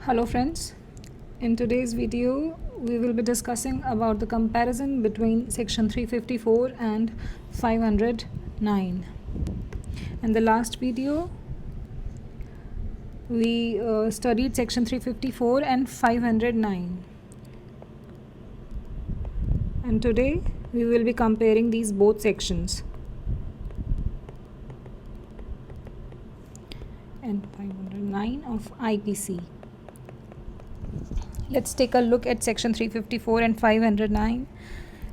Hello friends, in today's video we will be discussing about the comparison between section 354 and 509. In the last video we studied section 354 and 509, and today we will be comparing these both sections and 509 of IPC. Let's take a look at section 354 and 509.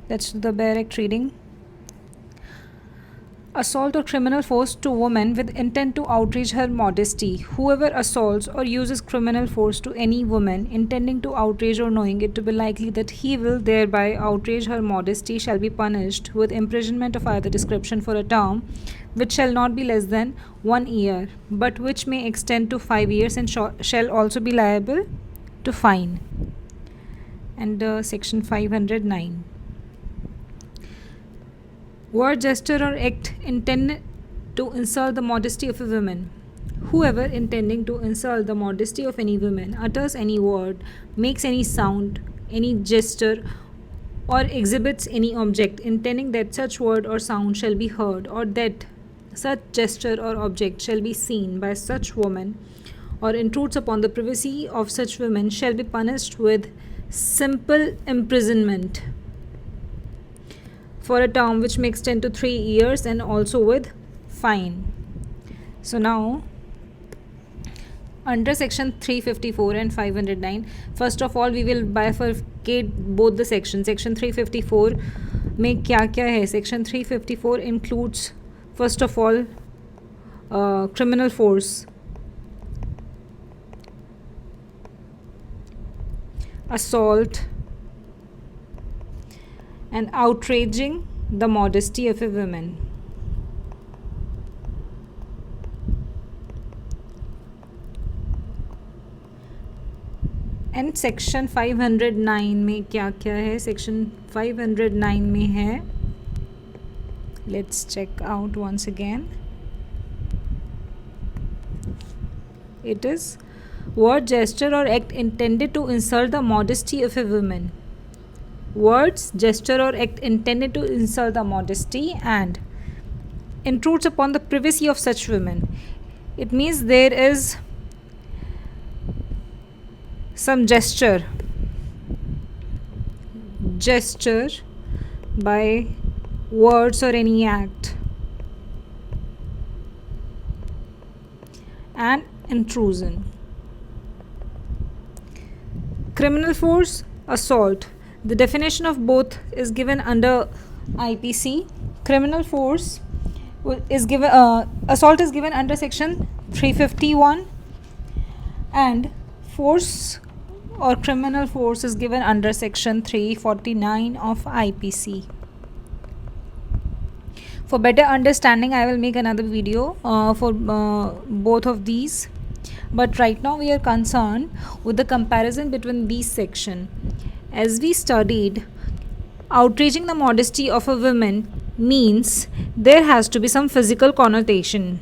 Let's do the direct reading. Assault or criminal force to woman with intent to outrage her modesty. Whoever assaults or uses criminal force to any woman intending to outrage or knowing it to be likely that he will thereby outrage her modesty shall be punished with imprisonment of either description for a term which shall not be less than 1 year, but which may extend to 5 years, and shall also be liable to fine. And section 509. Word, gesture or act intended to insult the modesty of a woman. Whoever intending to insult the modesty of any woman utters any word, makes any sound, any gesture, or exhibits any object intending that such word or sound shall be heard, or that such gesture or object shall be seen by such woman, or intrudes upon the privacy of such women, shall be punished with simple imprisonment for a term which may extend to 3 years, and also with fine. So now, under section 354 and 509, first of all we will bifurcate both the sections. Section 354 में क्या है? Section 354 includes first of all criminal force, assault, and outraging the modesty of a woman. And section 509 में क्या है? Section 509 में है, let's check out once again. It is word, gesture or act intended to insult the modesty of a woman. Words, gesture or act intended to insult the modesty and intrudes upon the privacy of such women. It means there is some gesture by words or any act, and intrusion. Criminal force, assault. The definition of both is given under IPC. Criminal force is given, assault is given under section 351, and force or criminal force is given under section 349 of IPC. For better understanding, I will make another video for both of these. But right now we are concerned with the comparison between these sections. As we studied, outraging the modesty of a woman means there has to be some physical connotation.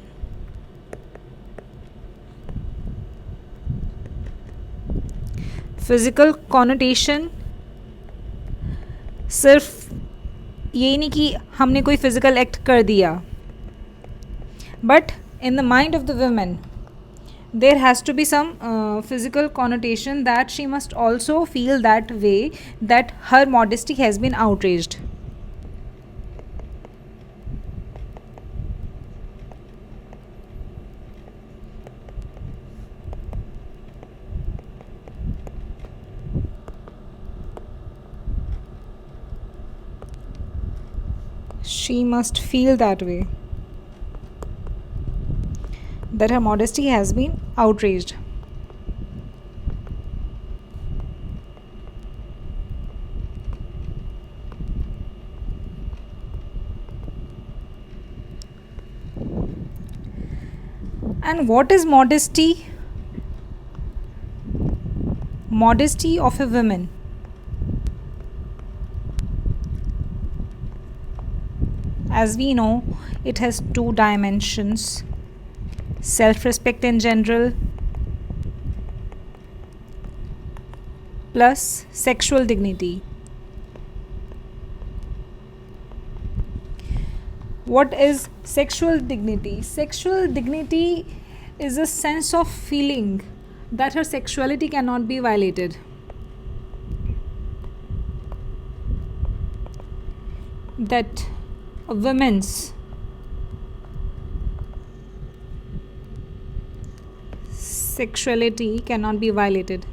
Physical connotation सिर्फ ये नहीं कि हमने कोई physical act कर दिया, but in the mind of the woman there has to be some physical connotation that she must also feel that way, that her modesty has been outraged. She must feel that way, that her modesty has been outraged. And what is modesty? Modesty of a woman. As we know, it has two dimensions: self-respect in general plus sexual dignity. What is sexual dignity? Sexual dignity is a sense of feeling that her sexuality cannot be violated. That a woman's sexuality cannot be violated.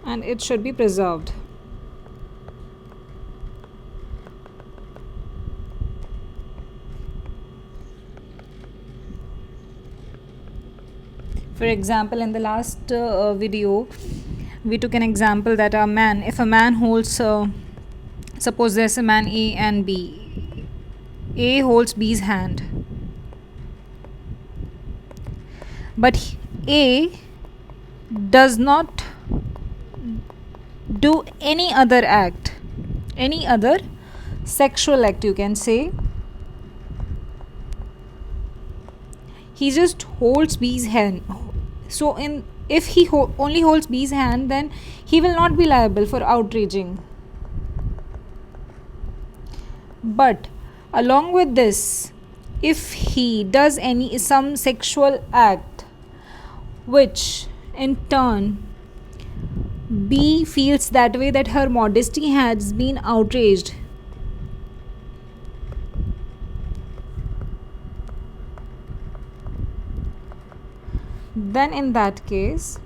And it should be preserved. For example, in the last video, we took an example that if a man holds, suppose there's a man A and B. A holds B's hand. But A does not do any other act, any other sexual act, you can say. He just holds B's hand. So if he only holds B's hand, then he will not be liable for outraging. But along with this, if he does some sexual act which in turn B feels that way, that her modesty has been outraged, then in that case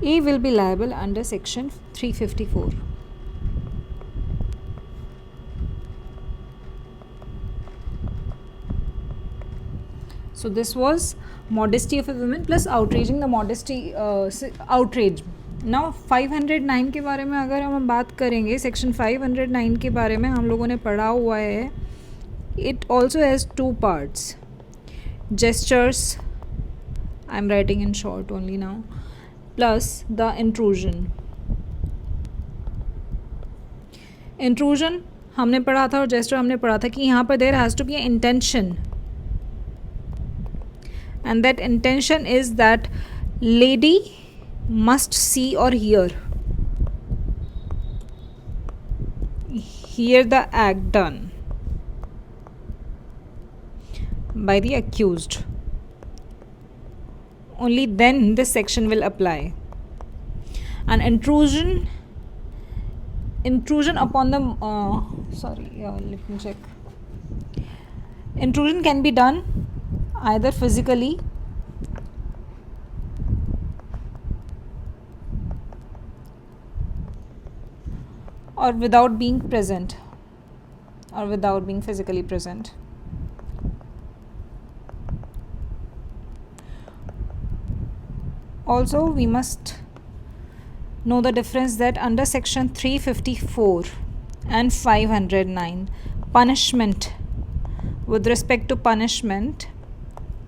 A will be liable under section 354. So this was modesty of a woman plus outraging the modesty, outrage. Now 509 के बारे में अगर हम बात करेंगे, section 509 के बारे में हम लोगों ने पढ़ा हुआ है. It also has two parts. Gestures, I'm writing in short only now, plus the intrusion. Intrusion हमने पढ़ा था और gesture हमने पढ़ा था कि यहाँ पर there has to be an intention. And that intention is that lady must see or hear the act done by the accused. Only then this section will apply. And intrusion upon the let me check. Intrusion can be done either physically or without being present or without being physically present. Also, we must know the difference that under section 354 and 509, punishment, with respect to punishment,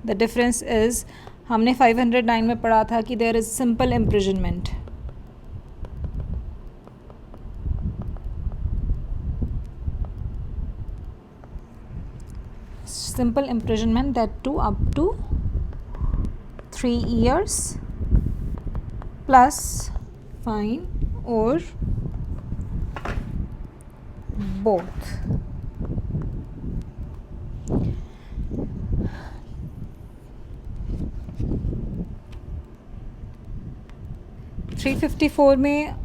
the difference is, हमने 509 में पढ़ा था कि there is simple imprisonment. Simple imprisonment, that too up to 3 years plus fine or both. Three 354 में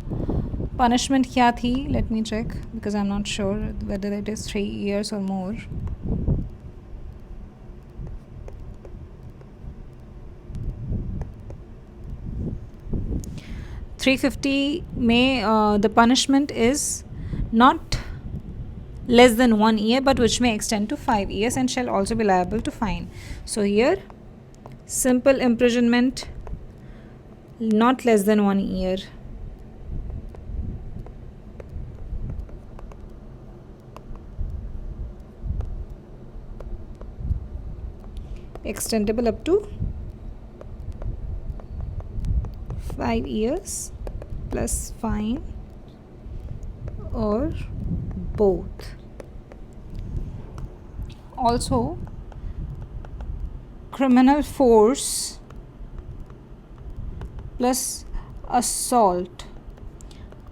punishment क्या थी? Let me check because I'm not sure whether it is 3 years or more. $350 में the punishment is not less than 1 year but which may extend to 5 years and shall also be liable to fine. So here simple imprisonment not less than 1 year. Extendable up to 5 years plus fine or both. Also, criminal force plus assault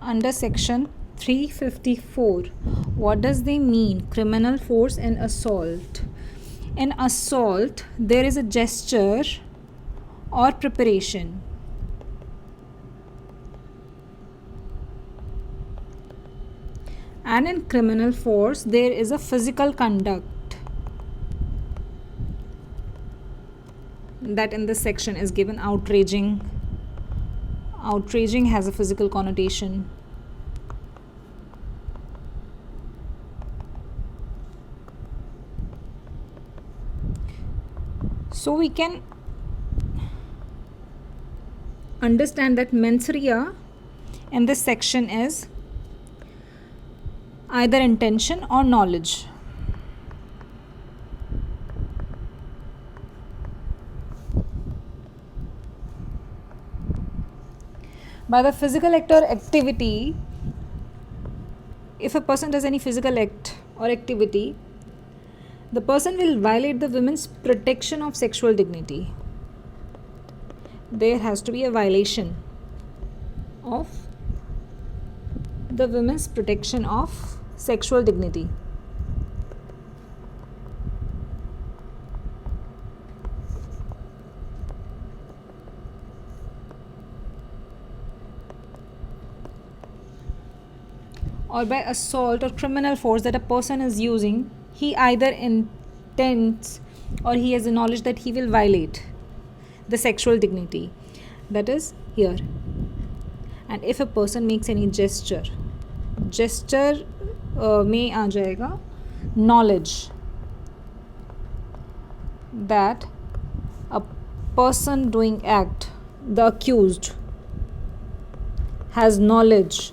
under section 354. What does they mean? Criminal force and assault. In assault, there is a gesture or preparation. And in criminal force, there is a physical conduct. That in this section is given outraging. Outraging has a physical connotation. So we can understand that mens rea in this section is either intention or knowledge. By the physical act or activity, if a person does any physical act or activity, the person will violate the women's protection of sexual dignity. There has to be a violation of the women's protection of sexual dignity. Or by assault or criminal force that a person is using, he either intends or he has the knowledge that he will violate the sexual dignity. That is here. And if a person makes any gesture में आ जाएगा knowledge, that a person doing act, the accused, has knowledge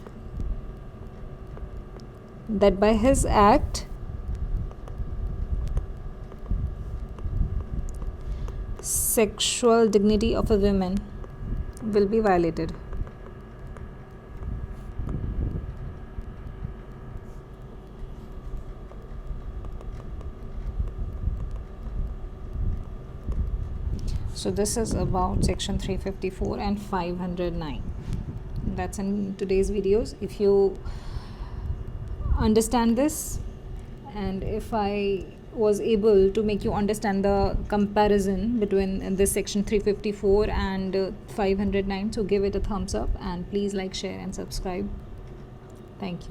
that by his act sexual dignity of a woman will be violated. So this is about section 354 and 509. That's in today's videos. If you understand this, and if I was able to make you understand the comparison between this section 354 and 509, so give it a thumbs up and please like, share and subscribe. Thank you.